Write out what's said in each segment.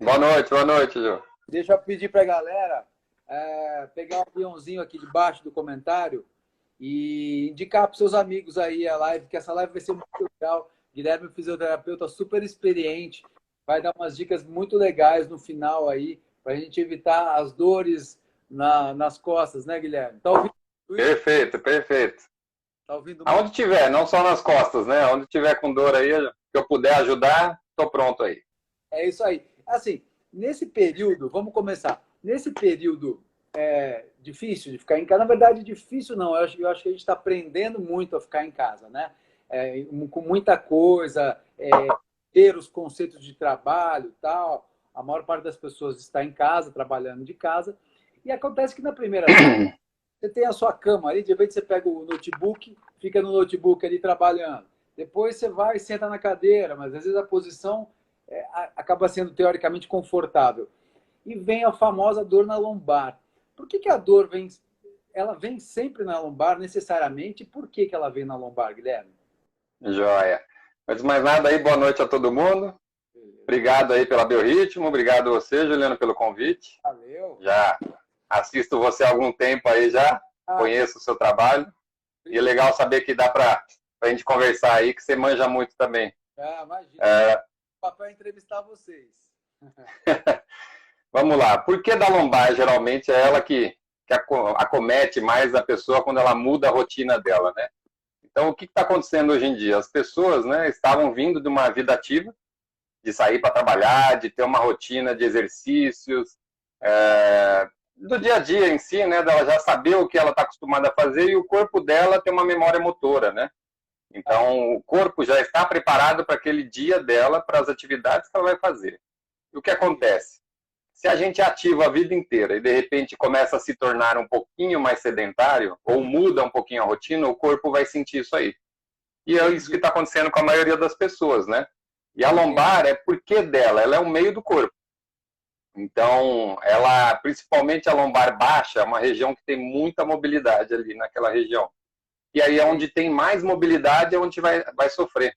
Boa noite, Ju. Deixa eu pedir para a galera pegar um aviãozinho aqui debaixo do comentário e indicar para os seus amigos aí a live, que essa live vai ser muito legal. Guilherme, é um fisioterapeuta super experiente, vai dar umas dicas muito legais no final aí, para a gente evitar as dores nas costas, né, Guilherme? Tá ouvindo isso? Perfeito, perfeito. Tá ouvindo muito? Aonde tiver, não só nas costas, né? Onde tiver com dor aí, que eu puder ajudar, tô pronto aí. É isso aí. Assim, nesse período, vamos começar. Nesse período difícil de ficar em casa, na verdade, difícil não. Eu acho que a gente está aprendendo muito a ficar em casa, né? Com muita coisa, ter os conceitos de trabalho e tal. A maior parte das pessoas está em casa, trabalhando de casa. E acontece que na primeira semana, você tem a sua cama ali, de repente você pega o notebook, fica no notebook ali trabalhando. Depois você vai e senta na cadeira, mas às vezes a posição acaba sendo teoricamente confortável. E vem a famosa dor na lombar. Por que a dor vem? Ela vem sempre na lombar, necessariamente. Por que ela vem na lombar, Guilherme? Joia. Antes de mais nada aí, boa noite a todo mundo. Obrigado aí pela Biorritmo, obrigado a você, Juliano, pelo convite. Valeu. Já assisto você há algum tempo aí já, conheço o seu trabalho. E é legal saber que dá para a gente conversar aí, que você manja muito também. Imagina. O papel é entrevistar vocês. Vamos lá. Por que da lombar? Geralmente é ela que acomete mais a pessoa quando ela muda a rotina dela, né? Então, o que está acontecendo hoje em dia? As pessoas, né, estavam vindo de uma vida ativa, de sair para trabalhar, de ter uma rotina de exercícios, do dia a dia em si, né, dela já saber o que ela está acostumada a fazer e o corpo dela tem uma memória motora, né? Então, o corpo já está preparado para aquele dia dela, para as atividades que ela vai fazer. E o que acontece? Se a gente ativa a vida inteira e de repente começa a se tornar um pouquinho mais sedentário, ou muda um pouquinho a rotina, o corpo vai sentir isso aí. E é isso que está acontecendo com a maioria das pessoas, né? E a lombar é por que dela? Ela é o meio do corpo. Então, ela, principalmente a lombar baixa, é uma região que tem muita mobilidade ali naquela região. E aí é onde tem mais mobilidade, é onde vai sofrer.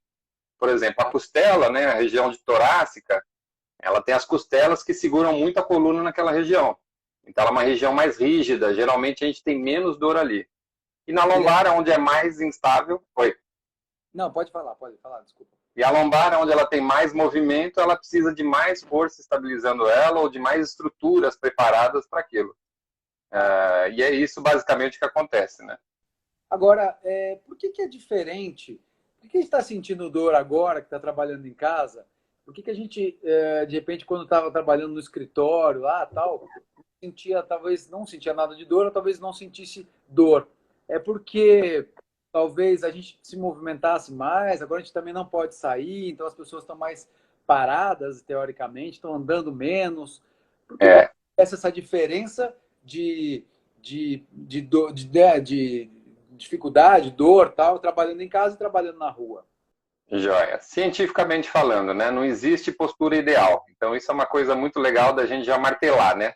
Por exemplo, a costela, né, a região de torácica, ela tem as costelas que seguram muito a coluna naquela região. Então, ela é uma região mais rígida. Geralmente, a gente tem menos dor ali. E na lombar, onde é mais instável... Oi. Não, pode falar, desculpa. E a lombar, onde ela tem mais movimento, ela precisa de mais força estabilizando ela ou de mais estruturas preparadas para aquilo. E é isso, basicamente, que acontece, né? Agora, por que é diferente? Por que a gente está sentindo dor agora, que está trabalhando em casa? Por que a gente, de repente, quando estava trabalhando no escritório lá, tal, talvez não sentia nada de dor, ou talvez não sentisse dor? É porque talvez a gente se movimentasse mais, agora a gente também não pode sair, então as pessoas estão mais paradas, teoricamente, estão andando menos. Por que acontece essa diferença de dificuldade, dor, tal, trabalhando em casa e trabalhando na rua? Joia. Cientificamente falando, né, não existe postura ideal. Então, isso é uma coisa muito legal da gente já martelar, né?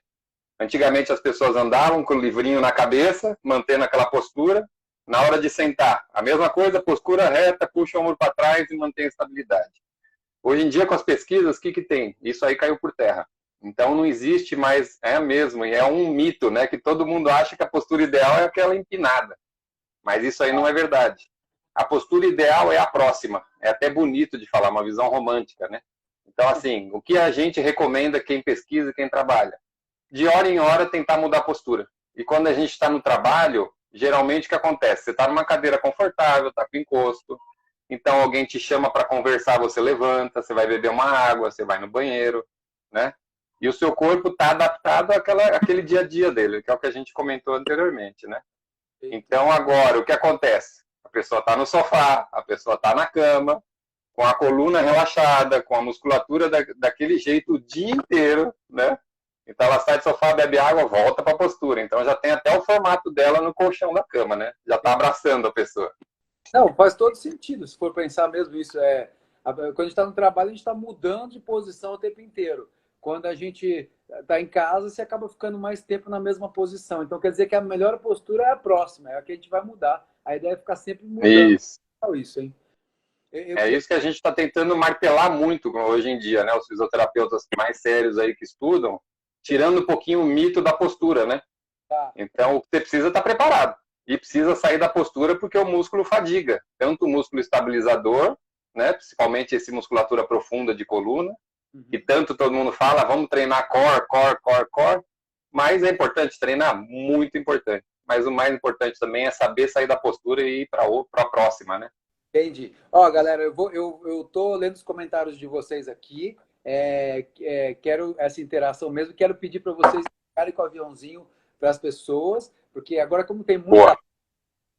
Antigamente, as pessoas andavam com o livrinho na cabeça, mantendo aquela postura. Na hora de sentar, a mesma coisa, postura reta, puxa o ombro para trás e mantém a estabilidade. Hoje em dia, com as pesquisas, o que tem? Isso aí caiu por terra. Então, não existe mais, mesmo, e é um mito, né, que todo mundo acha que a postura ideal é aquela empinada. Mas isso aí não é verdade. A postura ideal é a próxima. É até bonito de falar, uma visão romântica, né? Então, assim, o que a gente recomenda quem pesquisa, quem trabalha? De hora em hora tentar mudar a postura. E quando a gente está no trabalho, geralmente o que acontece? Você está numa cadeira confortável, está com encosto, então alguém te chama para conversar, você levanta, você vai beber uma água, você vai no banheiro, né? E o seu corpo está adaptado àquele dia a dia dele, que é o que a gente comentou anteriormente, né? Então agora, o que acontece? A pessoa está no sofá, a pessoa está na cama, com a coluna relaxada, com a musculatura daquele jeito o dia inteiro, né? Então ela sai do sofá, bebe água, volta para a postura. Então já tem até o formato dela no colchão da cama, né? Já está abraçando a pessoa. Não, faz todo sentido, se for pensar mesmo isso. Quando a gente está no trabalho, a gente está mudando de posição o tempo inteiro. Quando a gente está em casa, você acaba ficando mais tempo na mesma posição. Então quer dizer que a melhor postura é a próxima, é a que a gente vai mudar. A ideia é ficar sempre mudando. Isso. Isso, hein? É isso que a gente está tentando martelar muito hoje em dia, né? Os fisioterapeutas mais sérios aí que estudam, tirando um pouquinho o mito da postura, né? Tá. Então, você precisa estar preparado. E precisa sair da postura porque o músculo fadiga. Tanto o músculo estabilizador, né? Principalmente esse musculatura profunda de coluna, que tanto todo mundo fala, vamos treinar core, core, core, core. Mas é importante treinar? Muito importante. Mas o mais importante também é saber sair da postura e ir para a próxima, né? Entendi. Ó, galera, eu tô lendo os comentários de vocês aqui. Quero essa interação mesmo. Quero pedir para vocês ficarem com o aviãozinho para as pessoas, porque agora, como tem muita, Boa.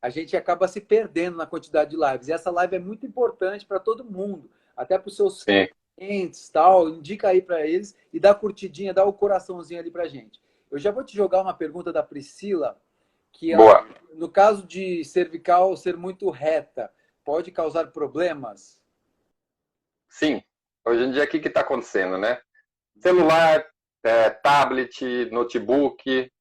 a gente acaba se perdendo na quantidade de lives. E essa live é muito importante para todo mundo, até para os seus Sim. clientes, tal. Indica aí para eles e dá curtidinha, dá o coraçãozinho ali para gente. Eu já vou te jogar uma pergunta da Priscila, que ela, Boa. no caso de cervical ser muito reta, pode causar problemas? Sim. Hoje em dia, o que está acontecendo, né? Celular, tablet, notebook,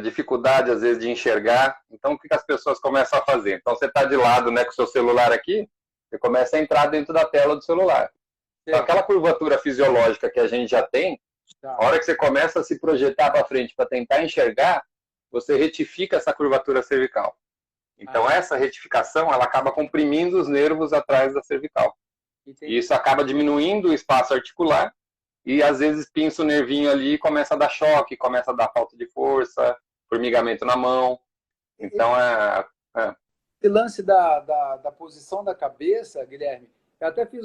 dificuldade, às vezes, de enxergar. Então, o que as pessoas começam a fazer? Então, você está de lado, né, com o seu celular aqui, você começa a entrar dentro da tela do celular. Então, aquela curvatura fisiológica que a gente já tem, a hora que você começa a se projetar para frente para tentar enxergar, você retifica essa curvatura cervical. Então, essa retificação, ela acaba comprimindo os nervos atrás da cervical. E isso acaba diminuindo o espaço articular e, às vezes, pinça o nervinho ali e começa a dar choque, começa a dar falta de força, formigamento na mão. Então, Esse lance da posição da cabeça, Guilherme, eu até fiz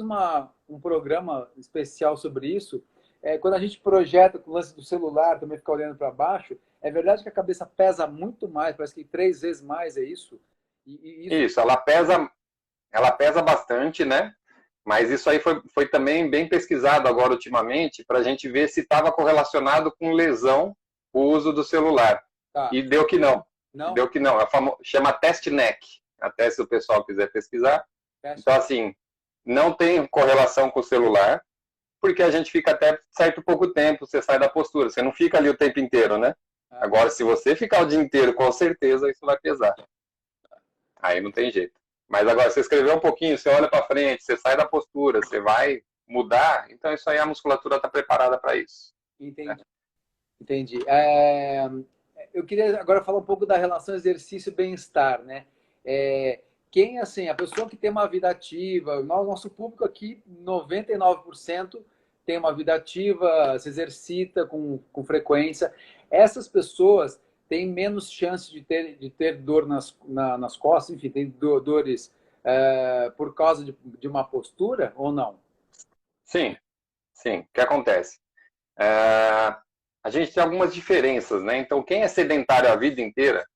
um programa especial sobre isso. Quando a gente projeta com o lance do celular, também fica olhando para baixo, é verdade que a cabeça pesa muito mais, parece que 3 vezes mais, é isso? Isso, ela pesa bastante, né? Mas isso aí foi também bem pesquisado agora ultimamente para a gente ver se estava correlacionado com lesão o uso do celular. Tá. E deu que não. Não? Deu que não. Chama test neck, até se o pessoal quiser pesquisar. Então, assim, não tem correlação com o celular, porque a gente fica até certo pouco tempo, você sai da postura, você não fica ali o tempo inteiro, né? Agora, se você ficar o dia inteiro, com certeza isso vai pesar. Aí não tem jeito. Mas agora, você escrever um pouquinho, você olha para frente, você sai da postura, você vai mudar, então isso aí a musculatura está preparada para isso. Entendi. Né? Entendi. Eu queria agora falar um pouco da relação exercício-bem-estar, né? Quem, assim, a pessoa que tem uma vida ativa, nosso público aqui, 99% tem uma vida ativa, se exercita com frequência. Essas pessoas têm menos chance de ter dor nas costas, enfim, tem dores por causa de uma postura ou não? Sim, sim. O que acontece? A gente tem algumas diferenças, né? Então, quem é sedentário a vida inteira,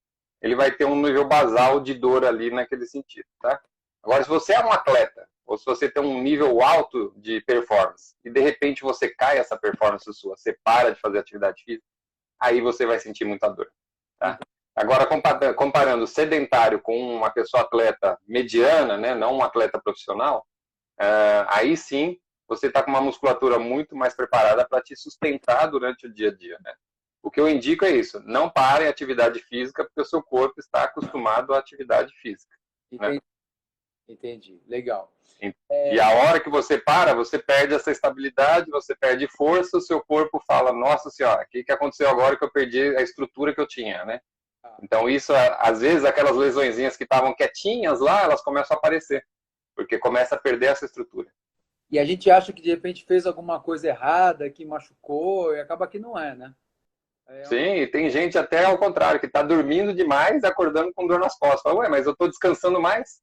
ele vai ter um nível basal de dor ali naquele sentido, tá? Agora, se você é um atleta, ou se você tem um nível alto de performance, e de repente você cai essa performance sua, você para de fazer atividade física, aí você vai sentir muita dor, tá? Agora, comparando sedentário com uma pessoa atleta mediana, né, não um atleta profissional, aí sim você está com uma musculatura muito mais preparada para te sustentar durante o dia a dia, né? O que eu indico é isso, não pare a atividade física, porque o seu corpo está acostumado à atividade física. Entendi. Né? Entendi. Legal. E a hora que você para, você perde essa estabilidade, você perde força, o seu corpo fala, nossa senhora, o que aconteceu agora que eu perdi a estrutura que eu tinha, né? Então isso, às vezes, aquelas lesõezinhas que estavam quietinhas lá, elas começam a aparecer, porque começa a perder essa estrutura. E a gente acha que de repente fez alguma coisa errada, que machucou, e acaba que não é, né? Sim, e tem gente até ao contrário, que está dormindo demais e acordando com dor nas costas. Fala, ué, mas eu estou descansando mais.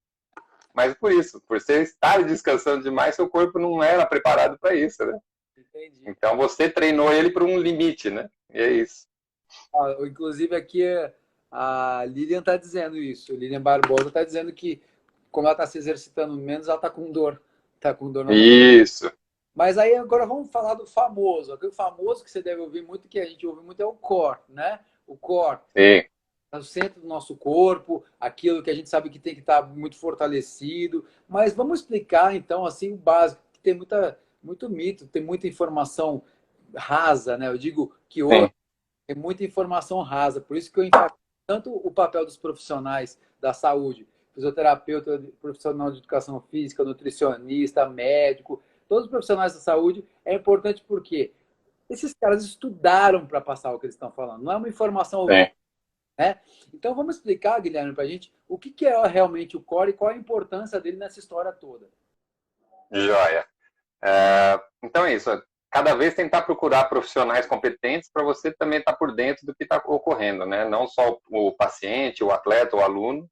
Mas por isso, por você estar descansando demais, seu corpo não era preparado para isso, né? Entendi. Então você treinou ele para um limite, né? E é isso. Inclusive aqui a Lilian está dizendo isso. Lilian Barbosa está dizendo que como ela está se exercitando menos, ela está com dor. Está com dor na Isso. Mas aí agora vamos falar do famoso. O famoso que você deve ouvir muito, que a gente ouve muito, é o core, né? O core. Sim. É o centro do nosso corpo, aquilo que a gente sabe que tem que estar muito fortalecido. Mas vamos explicar, então, assim, o básico, que tem muito mito, tem muita informação rasa, né? Eu digo que hoje tem muita informação rasa. Por isso que eu enfatizo tanto o papel dos profissionais da saúde fisioterapeuta, profissional de educação física, nutricionista, médico, todos os profissionais da saúde, é importante porque esses caras estudaram para passar o que eles estão falando. Não é uma informação, Sim. né? Então vamos explicar, Guilherme, para a gente o que é realmente o core e qual a importância dele nessa história toda. Joia. Então é isso. Cada vez tentar procurar profissionais competentes para você também estar por dentro do que está ocorrendo, né? Não só o paciente, o atleta, o aluno,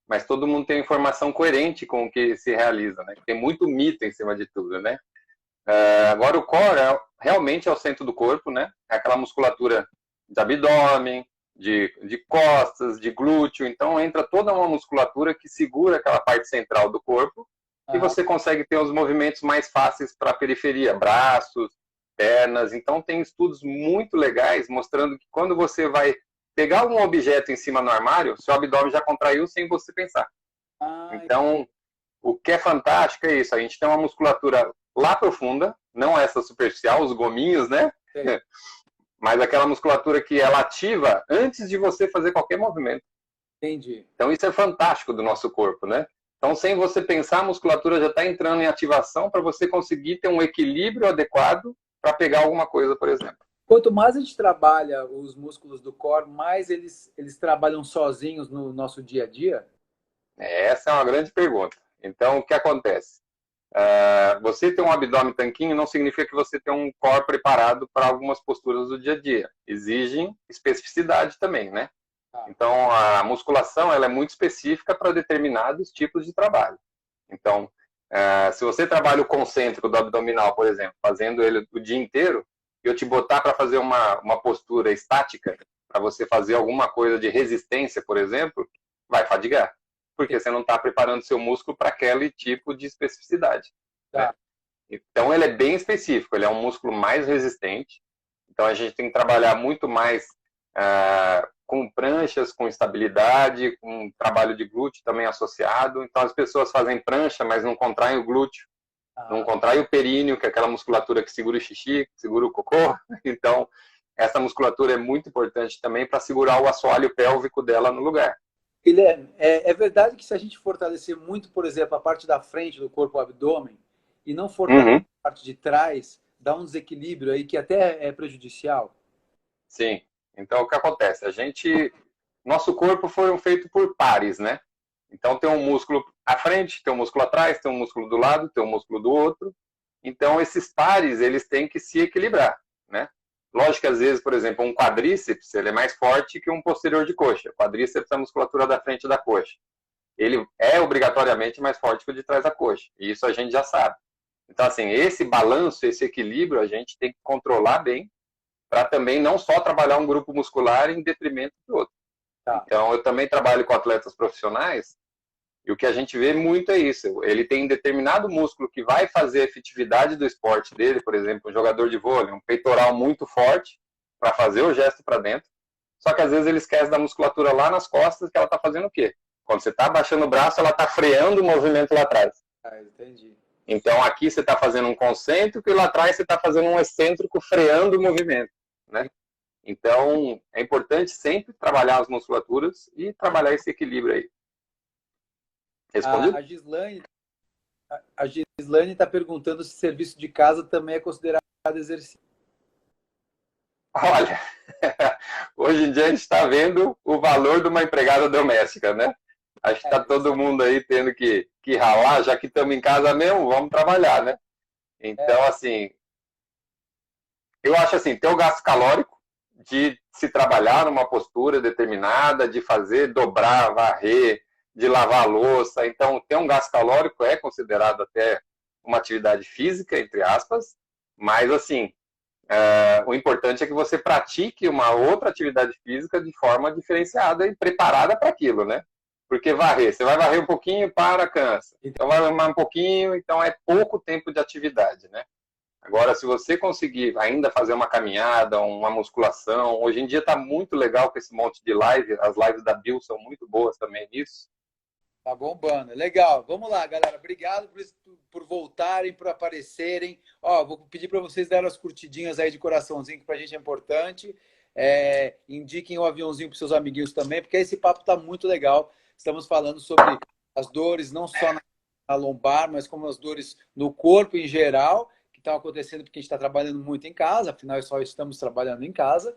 mas todo mundo tem informação coerente com o que se realiza, né? Tem muito mito em cima de tudo, né? Agora o core realmente é o centro do corpo, né? É aquela musculatura de abdômen, de costas, de glúteo. Então entra toda uma musculatura que segura aquela parte central do corpo e você consegue ter os movimentos mais fáceis para a periferia, braços, pernas. Então tem estudos muito legais mostrando que quando você vai pegar um objeto em cima no armário, seu abdômen já contraiu sem você pensar. Então, o que é fantástico é isso, a gente tem uma musculatura lá profunda, não essa superficial, os gominhos, né? Mas aquela musculatura que ela ativa antes de você fazer qualquer movimento. Entendi. Então isso é fantástico do nosso corpo, né? Então sem você pensar, a musculatura já está entrando em ativação para você conseguir ter um equilíbrio adequado para pegar alguma coisa, por exemplo. Quanto mais a gente trabalha os músculos do core, mais eles trabalham sozinhos no nosso dia a dia? Essa é uma grande pergunta. Então, o que acontece? Você ter um abdômen tanquinho não significa que você tem um core preparado para algumas posturas do dia a dia. Exigem especificidade também, né? Então, a musculação ela é muito específica para determinados tipos de trabalho. Então, se você trabalha o concêntrico do abdominal, por exemplo, fazendo ele o dia inteiro, e eu te botar para fazer uma postura estática, para você fazer alguma coisa de resistência, por exemplo, vai fadigar. Porque você não está preparando seu músculo para aquele tipo de especificidade. Né? Então, ele é bem específico, ele é um músculo mais resistente. Então, a gente tem que trabalhar muito mais com pranchas, com estabilidade, com trabalho de glúteo também associado. Então, as pessoas fazem prancha, mas não contraem o glúteo, não contraem o períneo, que é aquela musculatura que segura o xixi, que segura o cocô. Então, essa musculatura é muito importante também para segurar o assoalho pélvico dela no lugar. Guilherme, é verdade que se a gente fortalecer muito, por exemplo, a parte da frente do corpo, o abdômen, e não fortalecer a parte de trás, dá um desequilíbrio aí que até é prejudicial? Sim. Então, o que acontece? Nosso corpo foi feito por pares, né? Então, tem um músculo à frente, tem um músculo atrás, tem um músculo do lado, tem um músculo do outro. Então, esses pares, eles têm que se equilibrar, né? Lógico que, às vezes, por exemplo, um quadríceps, ele é mais forte que um posterior de coxa. O quadríceps é a musculatura da frente da coxa. Ele é obrigatoriamente mais forte que o de trás da coxa. E isso a gente já sabe. Então, assim, esse balanço, esse equilíbrio, a gente tem que controlar bem para também não só trabalhar um grupo muscular em detrimento do outro. Então, eu também trabalho com atletas profissionais e o que a gente vê muito é isso. Ele tem um determinado músculo que vai fazer a efetividade do esporte dele, por exemplo, um jogador de vôlei, um peitoral muito forte para fazer o gesto para dentro. Só que às vezes ele esquece da musculatura lá nas costas, que ela está fazendo o quê? Quando você está abaixando o braço, ela está freando o movimento lá atrás. Entendi. Então aqui você está fazendo um concêntrico e lá atrás você está fazendo um excêntrico freando o movimento, né? Então é importante sempre trabalhar as musculaturas e trabalhar esse equilíbrio aí. Respondido? A Gislaine está perguntando se serviço de casa também é considerado exercício. Olha, hoje em dia a gente está vendo o valor de uma empregada doméstica, né? Acho que está todo mundo aí tendo que ralar, já que estamos em casa mesmo, vamos trabalhar, né? Então, assim, eu acho assim, tem o gasto calórico de se trabalhar numa postura determinada, de fazer, dobrar, varrer, de lavar a louça. Então, ter um gasto calórico é considerado até uma atividade física, entre aspas, mas, assim, o importante é que você pratique uma outra atividade física de forma diferenciada e preparada para aquilo, né? Porque varrer, você vai varrer um pouquinho, para, cansa. Então vai varrer um pouquinho, então é pouco tempo de atividade, né? Agora, se você conseguir ainda fazer uma caminhada, uma musculação, hoje em dia está muito legal com esse monte de live, as lives da Bill são muito boas também nisso. Tá bombando, legal. Vamos lá, galera. Obrigado por voltarem, por aparecerem. Ó, vou pedir para vocês darem as curtidinhas aí de coraçãozinho, que para a gente é importante. Indiquem o aviãozinho para seus amiguinhos também, porque esse papo tá muito legal. Estamos falando sobre as dores não só na lombar, mas como as dores no corpo em geral, que estão acontecendo porque a gente está trabalhando muito em casa, afinal só estamos trabalhando em casa.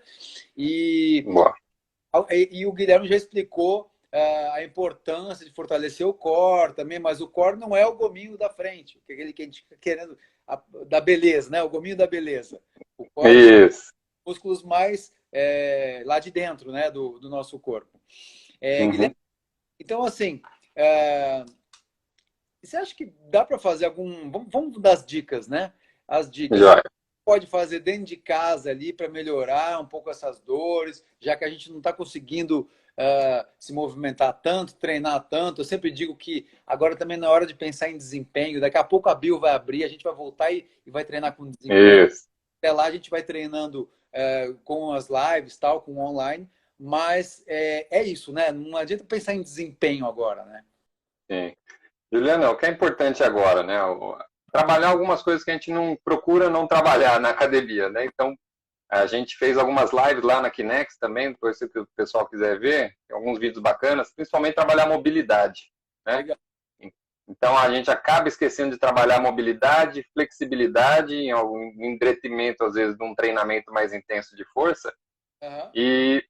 E, Boa. e o Guilherme já explicou a importância de fortalecer o core também, mas o core não é o gominho da frente, aquele que a gente fica querendo, da beleza, né? O gominho da beleza. O core são Isso. músculos mais lá de dentro, né? Do nosso corpo. Uhum. Guilherme, então, assim, você acha que dá para fazer algum... Vamos dar as dicas, né? As dicas. Joia. Pode fazer dentro de casa ali para melhorar um pouco essas dores, já que a gente não está conseguindo se movimentar tanto, treinar tanto. Eu sempre digo que agora também não é hora de pensar em desempenho. Daqui a pouco a bio vai abrir, a gente vai voltar e vai treinar com desempenho. Isso. Até lá a gente vai treinando com as lives, tal, com online. Mas é isso, né? Não adianta pensar em desempenho agora, né? Sim. Juliana, o que é importante agora, né? Trabalhar algumas coisas que a gente não procura não trabalhar na academia, né? Então, a gente fez algumas lives lá na Kinex também, depois se o pessoal quiser ver, tem alguns vídeos bacanas, principalmente trabalhar mobilidade, né? Legal. Então, a gente acaba esquecendo de trabalhar mobilidade, flexibilidade, em detrimento, às vezes, de um treinamento mais intenso de força. Uhum. E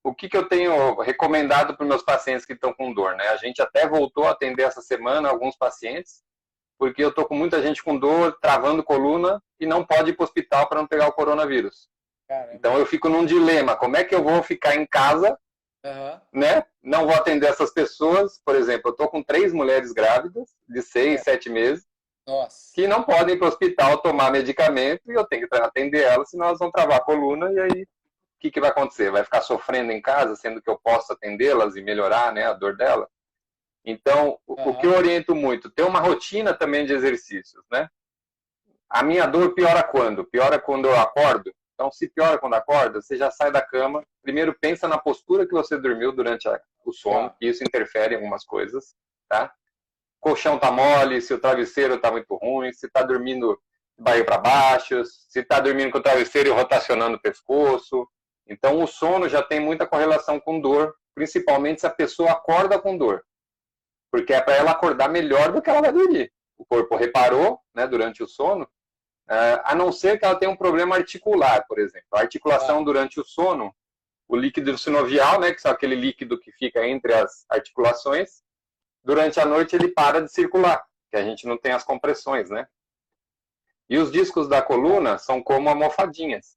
o que eu tenho recomendado para os meus pacientes que estão com dor, né? A gente até voltou a atender essa semana alguns pacientes, porque eu estou com muita gente com dor, travando coluna, e não pode ir para o hospital para não pegar o coronavírus. Caramba. Então eu fico num dilema, como é que eu vou ficar em casa, Uhum. né? Não vou atender essas pessoas, por exemplo, eu estou com 3 mulheres grávidas, de 6, 7 meses, Nossa. que não podem ir para o hospital tomar medicamento, e eu tenho que atender elas, senão elas vão travar a coluna, e aí o que vai acontecer? Vai ficar sofrendo em casa, sendo que eu posso atendê-las e melhorar, né, a dor dela? Então, o que eu oriento muito, ter uma rotina também de exercícios, né? A minha dor piora quando? Piora quando eu acordo. Então, se piora quando acorda, você já sai da cama. Primeiro, pensa na postura que você dormiu durante o sono, que isso interfere em algumas coisas, tá? O colchão tá mole, se o travesseiro tá muito ruim, se tá dormindo de barriga para baixo, se tá dormindo com o travesseiro rotacionando o pescoço. Então, o sono já tem muita correlação com dor, principalmente se a pessoa acorda com dor. Porque é para ela acordar melhor do que ela vai dormir. O corpo reparou, né, durante o sono, a não ser que ela tenha um problema articular, por exemplo. A articulação durante o sono, o líquido sinovial, né, que é aquele líquido que fica entre as articulações, durante a noite ele para de circular, que a gente não tem as compressões, né? E os discos da coluna são como almofadinhas.